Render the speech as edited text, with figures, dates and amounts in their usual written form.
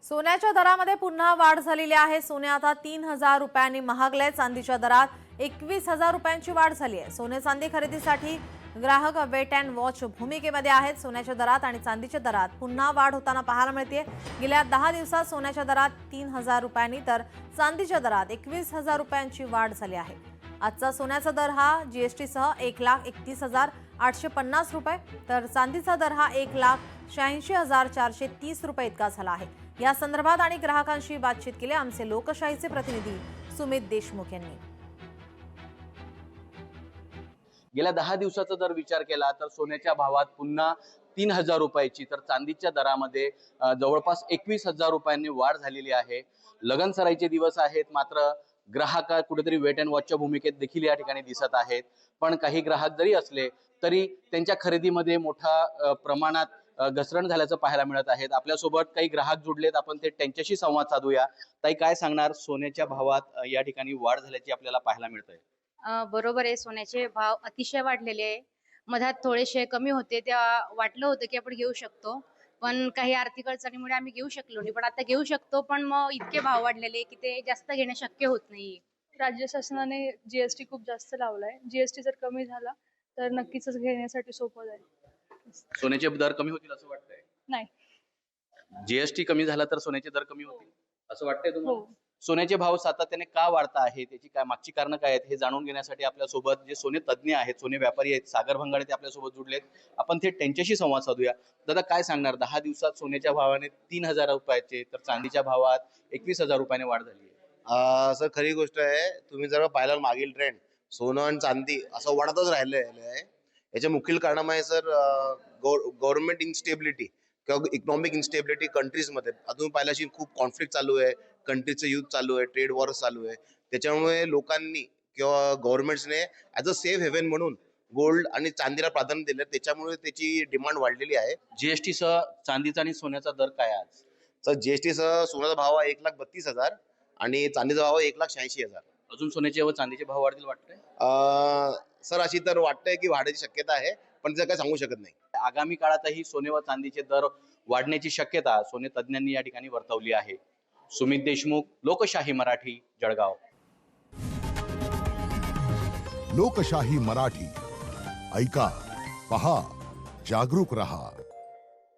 सोन्याच्या दरामध्ये पुन्हा वाढ झालेली आहे। सोने आता 3000 रुपयांनी महागले। चांदीच्या दरात 21000 रुपयांची वाढ झाली आहे। सोने चांदी खरेदीसाठी ग्राहक वेट अँड वॉच भूमिकेमध्ये आहेत। सोन्याच्या दरात आणि चांदीच्या दरात पुन्हा वाढ होताना पाहायला मिळते। गेल्या 10 दिवसात सोन्याच्या दरात 3000 रुपयांनी तर चांदीच्या दरात 21000 रुपयांची वाढ झाली आहे। आजचा सोन्याचा दर हा जीएसटी सह 1,31,850 रुपये तर चांदीचा दर हा 1,86,430 रुपये इतका झाला आहे। या संदर्भात आणि ग्राहकांशी बातचीत केली आमचे लोकशाहीचे प्रतिनिधी सुमित देशमुख यांनी। गेल्या 10 दिवसाचा जर विचार केला तर सोन्याच्या भावात पुन्हा 3000 रुपयाची तर चांदीच्या दरामध्ये जवळपास 21000 रुपयांनी वाढ झालेली आहे। लगनसराईचे दिवस आहेत, मात्र ग्राहक कुठेतरी वेट अँड वॉचच्या भूमिकेत देखील या ठिकाणी दिसत आहेत। पण काही ग्राहक जरी असले तरी त्यांच्या खरेदीमध्ये मोठा प्रमाणात घसरण झाल्याचं पाहायला मिळत आहे। आपल्यासोबत काही ग्राहक जुडलेत, आपण ते त्यांच्याशी संवाद साधूया। ताई, काय सांगणार, सोन्याच्या भावात या ठिकाणी वाढ झाल्याची आपल्याला पाहायला मिळतंय? बरोबर आहे, सोन्याचे भाव अतिशय वाढलेले आहे। मधात थोडेसे कमी होते, तेव्हा वाटलं होतं की आपण घेऊ शकतो, पण काही आर्थिक अडचणीमुळे आम्ही घेऊ शकलो नाही। पण आता घेऊ शकतो, पण मग इतके भाव वाढलेले की ते जास्त घेणं शक्य होत नाही। राज्य शासनाने जीएसटी खूप जास्त लावलाय। जीएसटी जर कमी झाला तर नक्कीच घेण्यासाठी सोपं जाईल। सोन्याचे दर कमी होतील असं वाटतंय? नाही, जीएसटी कमी झाला तर सोन्याचे दर कमी होतील असं वाटतंय तुम्हाला? हो। सोन्याचे भाव सातत्याने का वाढता आहे, त्याची काय मागची कारणं काय आहेत हे जाणून घेण्यासाठी आपल्यासोबत जे सोने तज्ज्ञ आहेत, सोने व्यापारी आहेत, सागर भंगाडे, ते आपल्यासोबत जुडलेत। आपण थेट त्यांच्याशी संवाद साधूया। दादा, काय सांगणार, 10 दिवसात सोन्याच्या भावाने 3000 रुपयाचे तर चांदीच्या भावात 21000 रुपयाने वाढ झाली आहे? सर, खरी गोष्ट आहे। तुम्ही जर पाहिलं मागील ट्रेंड, सोनं आणि चांदी असं वाढतच राहिलेलं आहे। याचे मुख्य कारण आहे सर, गव्हर्नमेंट इन्स्टेबिलिटी किंवा इकॉनॉमिक इन्स्टेबिलिटी कंट्रीजमध्ये। अजून पाहिल्याशी खूप कॉन्फ्लिक्ट चालू आहे, कंट्रीचं युद्ध चालू आहे, ट्रेड वॉर चालू आहे। त्याच्यामुळे लोकांनी किंवा गव्हर्नमेंट्सने ॲज अ सेफ हेवन म्हणून गोल्ड आणि चांदीला प्राधान्य दिलं। त्याच्यामुळे त्याची डिमांड वाढलेली आहे। जीएसटी सह चांदीचा आणि सोन्याचा दर काय आहे आज? सर, जीएसटी सह सोन्याचा भाव आहे 1,32,000 आणि चांदीचा भाव आहे 1,86,000। अजून सोन्याचे व चांदीचे भाव वाढतील वाटतंय? सर, अशी तर वाटतंय की वाढायची शक्यता आहे, पण ते काय सांगू शकत नाही। आगामी काळातही सोने व चांदीचे दर वाढण्याची शक्यता सोने तज्ज्ञांनी या ठिकाणी वर्तवली आहे। सुमित देशमुख, लोकशाही मराठी, जळगाव। लोकशाही मराठी, ऐका, पहा, जागरूक रहा।